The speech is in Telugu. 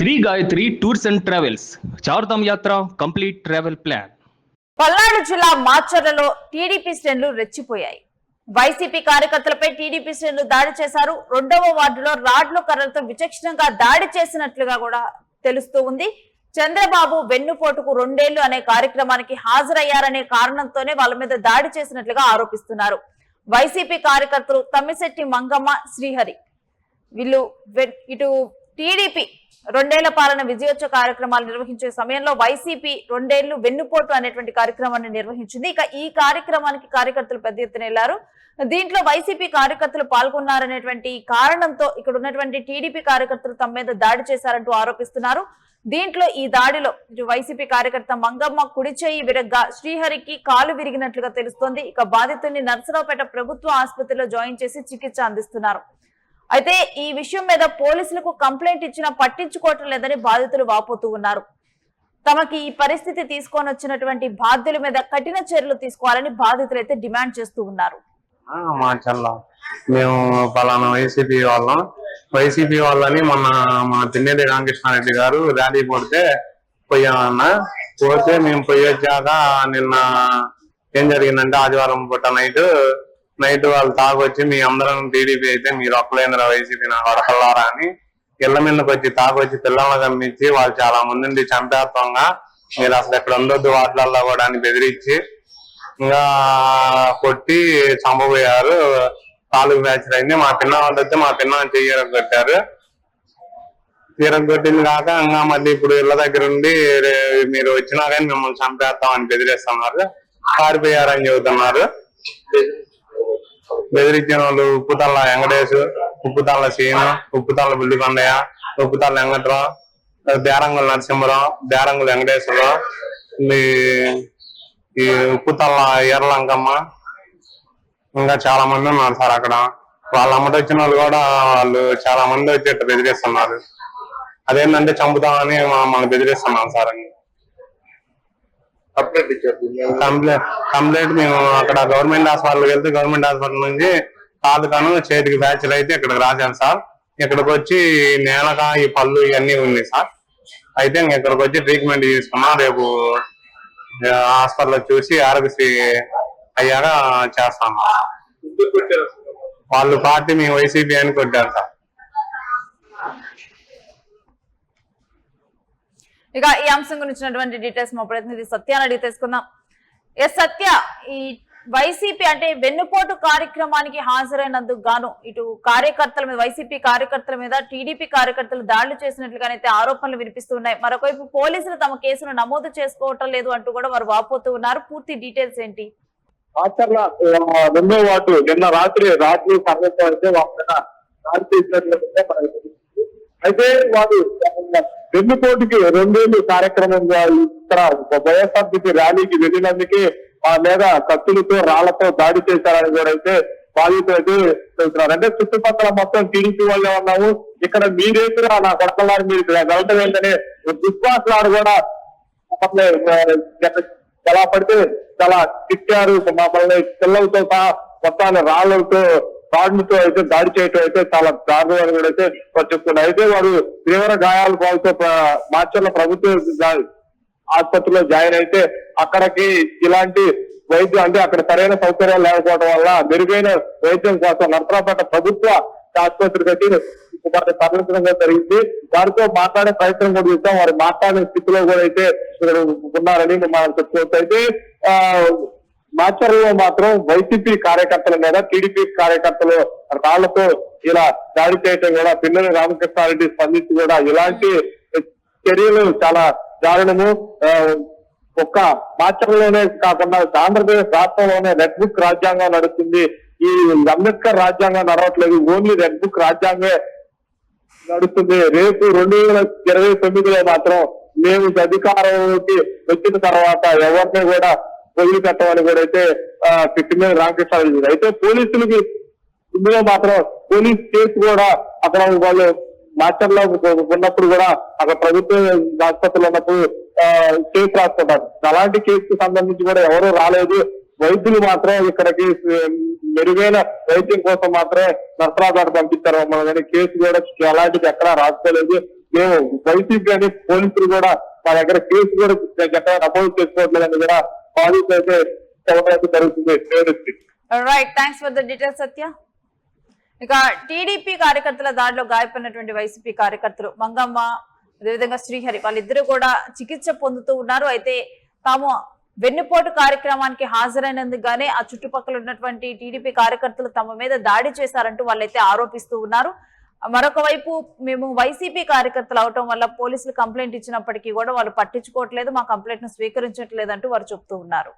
Shri Gayatri tours and travels Chardham yatra complete travel plan. Palnadu జిల్లా మాచర్లలో టీడీపీ శ్రేణులు రెచ్చిపోయాయి. వైసీపీ కార్యకర్తలపై టీడీపీ శ్రేణులు దాడి చేశారు. 2వ వార్డులో రాడ్లు కర్రలతో విచక్షణంగా దాడి చేసినట్లుగా కూడా తెలుస్తూ ఉంది. చంద్రబాబు వెన్నుపోటుకు 2 ఏళ్లు అనే కార్యక్రమానికి హాజరయ్యారనే కారణంతోనే వాళ్ళ మీద దాడి చేసినట్లుగా ఆరోపిస్తున్నారు. వైసీపీ కార్యకర్తలు తమ్మిశెట్టి మంగమ్మ, శ్రీహరి వీళ్ళు ఇటు టీడీపీ 2 ఏళ్ల పాలన విజయోత్సవ కార్యక్రమాలు నిర్వహించే సమయంలో వైసీపీ 2 ఏళ్లు వెన్నుపోటు అనేటువంటి కార్యక్రమాన్ని నిర్వహించింది. ఇక ఈ కార్యక్రమానికి కార్యకర్తలు పెద్ద ఎత్తున వెళ్లారు. దీంట్లో వైసీపీ కార్యకర్తలు పాల్గొన్నారనేటువంటి కారణంతో ఇక్కడ ఉన్నటువంటి టీడీపీ కార్యకర్తలు తమ మీద దాడి చేశారంటూ ఆరోపిస్తున్నారు. దీంట్లో ఈ దాడిలో వైసీపీ కార్యకర్త మంగమ్మ కుడి చేయి విరగ్గా శ్రీహరికి కాలు విరిగినట్లుగా తెలుస్తోంది. ఇక బాధితుడిని నర్సరావుపేట ప్రభుత్వ ఆసుపత్రిలో జాయిన్ చేసి చికిత్స అందిస్తున్నారు. అయితే ఈ విషయం మీద పోలీసులకు కంప్లైంట్ ఇచ్చినా పట్టించుకోవటం లేదని బాధితులు వాపోతూ ఉన్నారు. తమకి ఈ పరిస్థితి తీసుకొని వచ్చినటువంటి బాధ్యుల మీద కఠిన చర్యలు తీసుకోవాలని బాధితులు అయితే డిమాండ్ చేస్తూ ఉన్నారు. మేము పలానా వైసీపీ వాళ్ళని మొన్న మా పిన్నెల్లి రామకృష్ణారెడ్డి గారు ర్యాలీ పోయామన్నా పోతే మేము పోయొచ్చాక నిన్న ఏం జరిగిందంటే ఆదివారం పూట నైట్ వాళ్ళు తాగొచ్చి మీ అందరం టీడీపీ అయితే మీరు ఒక్కలేంద్ర వైసీపీ నాకు అడకల్లారా అని ఇళ్ల మీదకి వచ్చి తాగొచ్చి పిల్లల్ని కమ్మించి వాళ్ళు చాలా మంది చంపేత్వంగా మీరు అసలు ఎక్కడ ఉండొద్దు వాటిలల్లో కూడా అని బెదిరించి ఇంకా కొట్టి చంపబోయారు. 4 బ్యాచ్లు అయింది. మా పిన్న వాళ్ళు వస్తే మా పిన్న చెయ్యరగొట్టారు. తీరగొట్టింది కాక ఇంకా మళ్ళీ ఇప్పుడు ఇళ్ల దగ్గర ఉండి మీరు వచ్చినా కానీ మిమ్మల్ని చంపేస్తామని బెదిరిస్తున్నారు. పారిపోయారని చెబుతున్నారు. బెదిరించిన వాళ్ళు ఉప్పుతల్ల వెంకటేశ్, ఉప్పుతల్ల సీను, ఉప్పుతల్ల బుల్లికొండయ్య, ఉప్పుతల్ల వెంకట్రావు, బేరంగుల నరసింహరావు, బేరంగుల వెంకటేశ్వరరావు, ఈ ఉప్పుతల్ల ఎర్రలంకమ్మ ఇంకా చాలా మంది ఉన్నారు సార్. అక్కడ వాళ్ళ అమ్మట వచ్చిన వాళ్ళు కూడా వాళ్ళు చాలా మంది వచ్చి బెదిరిస్తున్నారు. అదేంటంటే చంపుతామని మమ్మల్ని బెదిరిస్తున్నాం సార్ అని కంప్లైంట్ మేము అక్కడ గవర్నమెంట్ హాస్పిటల్కి వెళ్తే గవర్నమెంట్ హాస్పిటల్ నుంచి కాలుకాను చేతికి బ్యాచ్లు అయితే ఇక్కడికి రాశాను సార్. ఇక్కడికి వచ్చి నేలక ఈ పళ్ళు ఇవన్నీ ఉన్నాయి సార్. అయితే ఇక్కడికి వచ్చి ట్రీట్మెంట్ తీసుకున్నాం. రేపు హాస్పిటల్ చూసి ఆరోగ్యశ్రీ అయ్యాక చేస్తాము. వాళ్ళు పార్టీ మేము వైసీపీ అని కొట్టారు సార్. ఇక ఈ అంశం గురించినటువంటి డీటెయిల్స్ మా ప్రతినిధి సత్యాన్ని అడిగి తెలుసుకుందాం. సత్య, ఈ వైసీపీ అంటే వెన్నుపోటు కార్యక్రమానికి హాజరైనందుకు గాను ఇటు కార్యకర్తల మీద, వైసీపీ కార్యకర్తల మీద టీడీపీ కార్యకర్తలు దాడులు చేసినట్లుగానైతే ఆరోపణలు వినిపిస్తున్నాయి. మరొకవైపు పోలీసులు తమ కేసును నమోదు చేసుకోవటం లేదు అంటూ కూడా వారు వాపోతూ ఉన్నారు. పూర్తి డీటెయిల్స్ ఏంటి? మాచర్ల 2వ వార్డు నిన్న రాత్రి అయితే వారు వెన్నుపోటుకి 2 ఏళ్లు కార్యక్రమంగా ఇక్కడ వైఎస్ఆర్సీపీ ర్యాలీకి వెళ్ళినందుకే లేదా కత్తులతో రాళ్లతో దాడి చేశారని కూడా అయితే బాధితులు అయితే చెబుతున్నారు. అంటే చుట్టుపక్కల మొత్తం టీడీపీ వాళ్ళే ఉన్నాము, ఇక్కడ మీరేతురా నా కొడకలారు మీరు వెళ్ళటం ఏంటనే విశ్వాసాలు కూడా ఎలా పడితే చాలా తిట్టారు. మమ్మల్ని పిల్లలతో సహా మొత్తాన్ని రాళ్లతో రాడ్లతో అయితే దాడి చేయటం అయితే చాలా దారుణం కూడా అయితే చెప్తున్నారు. అయితే వారు తీవ్ర గాయాలు పాల్తో మాచర్ల ప్రభుత్వ ఆసుపత్రిలో జాయిన్ అయితే అక్కడికి ఇలాంటి వైద్యం అంటే అక్కడ సరైన సౌకర్యాలు లేకపోవడం వల్ల మెరుగైన వైద్యం కోసం నర్సరావుపేట ప్రభుత్వ ఆసుపత్రికి అయితే తరలించడం జరిగింది. వారితో మాట్లాడే ప్రయత్నం కూడా చేస్తాం. వారు మాట్లాడే స్థితిలో కూడా అయితే ఉన్నారని మనం చెప్పుకోవచ్చు. అయితే మాచర్లలో మాత్రం వైసీపీ కార్యకర్తల మీద టీడీపీ కార్యకర్తలు రాళ్లతో ఇలా దాడి చేయటం కూడా పిన్నెల్లి రామకృష్ణారెడ్డి స్పందించి కూడా ఇలాంటి చర్యలు చాలా దారుణము. ఒక్క మాచర్లలోనే కాకుండా ఆంధ్రప్రదేశ్ రాష్ట్రంలోనే రెడ్ బుక్ రాజ్యాంగం నడుస్తుంది. ఈ అంబేద్కర్ రాజ్యాంగం నడవట్లేదు, ఓన్లీ రెడ్ బుక్ రాజ్యాంగమే నడుస్తుంది. రేపు 2029లో మాత్రం మేము అధికారంలోకి వచ్చిన తర్వాత ఎవరిని కూడా వదిలిపెట్టమని కూడా అయితే పిన్నెల్లి రామకృష్ణారెడ్డి. అయితే పోలీసులకి ఇందులో మాత్రం పోలీస్ కేసు కూడా అక్కడ వాళ్ళు మాచర్లో ఉన్నప్పుడు కూడా అక్కడ ప్రభుత్వ ఆసుపత్రిలో ఉన్నప్పుడు కేసు రాసుకుంటారు. అలాంటి కేసుకు సంబంధించి కూడా ఎవరూ రాలేదు. వైద్యులు మాత్రం ఇక్కడికి మెరుగైన వైద్యం కోసం మాత్రమే నర్సరావుపేట పంపించారు మమ్మల్ని, కేసు కూడా అలాంటిది ఎక్కడా రాసుకోలేదు. మేము వైసీపీ అని పోలీసులు కూడా మా దగ్గర కేసు కూడా ఎక్కడ నమోదు చేసుకోవట్లేదని కూడా బాధితులు అయితే చెప్పడం జరుగుతుంది. Right, thanks for the details Satya. ఇక టీడీపీ కార్యకర్తల దాడిలో గాయపడినటువంటి వైసీపీ కార్యకర్తలు మంగమ్మ అదేవిధంగా శ్రీహరి వాళ్ళిద్దరూ కూడా చికిత్స పొందుతూ ఉన్నారు. అయితే తాము వెన్నుపోటు కార్యక్రమానికి హాజరైనందుకు గానే ఆ చుట్టుపక్కల ఉన్నటువంటి టీడీపీ కార్యకర్తలు తమ మీద దాడి చేశారంటూ వాళ్ళైతే ఆరోపిస్తూ ఉన్నారు. మరొక వైపు మేము వైసీపీ కార్యకర్తలు అవటం వల్ల పోలీసులు కంప్లైంట్ ఇచ్చినప్పటికీ కూడా వాళ్ళు పట్టించుకోవట్లేదు, మా కంప్లైంట్ ను స్వీకరించట్లేదు అంటూ వారు చెప్తూ ఉన్నారు.